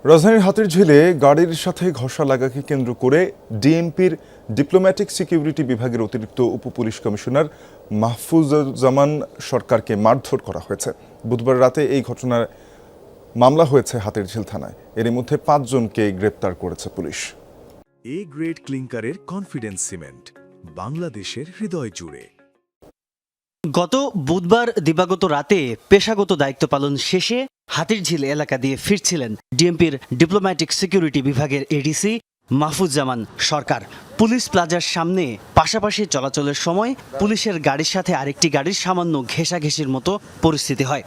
রাজধানীর হাতিরঝিলে গাড়ির সাথে ঘষা লাগাকে কেন্দ্র করে ডিএমপির ডিপ্লোম্যাটিক সিকিউরিটি বিভাগের অতিরিক্ত উপপুলিশ কমিশনার মাহফুজুজ্জামান সরকারকে মারধর করা হয়েছে। বুধবার রাতে এই ঘটনায় মামলা হয়েছে হাতিরঝিল থানায়। এর মধ্যে 5 জনকে গ্রেপ্তার করেছে পুলিশ। এ গ্রেড ক্লিংকারের কনফিডেন্স সিমেন্ট, বাংলাদেশের হৃদয় জুড়ে। গত বুধবার দিবাগত রাতে পেশাগত দায়িত্ব পালন শেষে হাতিরঝিল এলাকা দিয়ে ফিরছিলেন ডিএমপির ডিপ্লোম্যাটিক সিকিউরিটি বিভাগের এডিসি মাহফুজুজ্জামান সরকার। পুলিশ প্লাজার সামনে পাশাপাশি চলাচলের সময় পুলিশের গাড়ির সাথে আরেকটি গাড়ির সামান্য ঘেঁষাঘেঁষির মতো পরিস্থিতি হয়।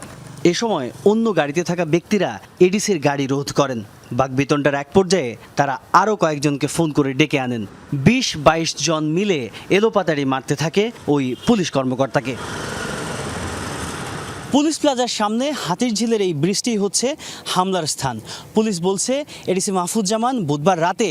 এ সময় অন্য গাড়িতে থাকা ব্যক্তিরা এডিসির গাড়ি রোধ করেন। বাকবিতণ্ডার এক পর্যায়ে তারা আরও কয়েকজনকে ফোন করে ডেকে আনেন। 20-22 জন মিলে এলোপাতাড়ি মারতে থাকে ওই পুলিশ কর্মকর্তাকে। পুলিশ প্লাজার সামনে হাতিরঝিলের এই ব্রিজটি হচ্ছে হামলার স্থান। পুলিশ বলছে এডিসি মাহফুজুজ্জামান বুধবার রাতে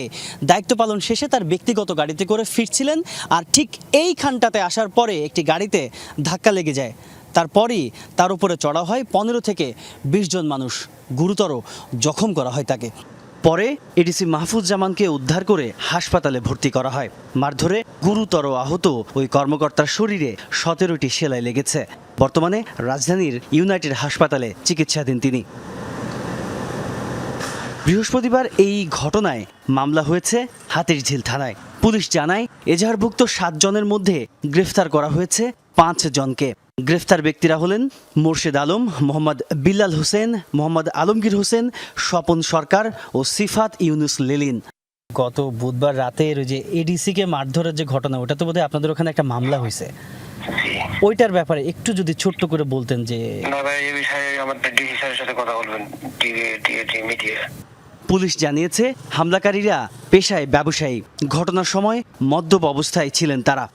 দায়িত্ব পালন শেষে তার ব্যক্তিগত গাড়িতে করে ফিরছিলেন, আর ঠিক এইখানটাতে আসার পরে একটি গাড়িতে ধাক্কা লেগে যায়। তারপরই তার উপরে চড়া হয় 15 থেকে 20 জন মানুষ, গুরুতর জখম করা হয় তাকে। পরে এডিসি মাহফুজুজ্জামানকে উদ্ধার করে হাসপাতালে ভর্তি করা হয়। মারধরে গুরুতর আহত ওই কর্মকর্তার শরীরে 17টি সেলাই লেগেছে। বর্তমানে রাজধানীর ইউনাইটেড হাসপাতালে চিকিৎসাধীন তিনি। বৃহস্পতিবার এই ঘটনায় মামলা হয়েছে হাতিরঝিল থানায়। পুলিশ জানায় এজাহারভুক্ত 7 জনের মধ্যে গ্রেফতার করা হয়েছে 5 জনকে। গ্রেফতার ব্যক্তিরা হলেন মোর্শেদ আলম, মোহাম্মদ বিল্লাল হোসেন, মোহাম্মদ আলমগীর হোসেন, স্বপন সরকার ও সিফাত ইউনুস লিলিন। গত বুধবার রাতের যে এডিসিকে মারধরের যে ঘটনা, ওটা তো বোধহয় আপনাদের ওখানে একটা মামলা হয়েছে, ওইটার ব্যাপারে একটু যদি ছোট্ট করে বলতেন। যে না ভাই, এই বিষয়ে আমাদের ডিসি স্যারের সাথে কথা বলবেন, মিডিয়া। পুলিশ জানিয়েছে হামলাকারীরা পেশায় ব্যবসায়ী। ঘটনার সময় মদ্যপ অবস্থায় ছিলেন তারা।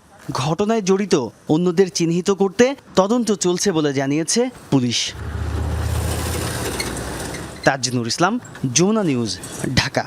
ঘটনায় জড়িত অন্যদের চিহ্নিত করতে তদন্ত চলছে বলে জানিয়েছে পুলিশ। তাজনুর ইসলাম, যমুনা নিউজ, ঢাকা।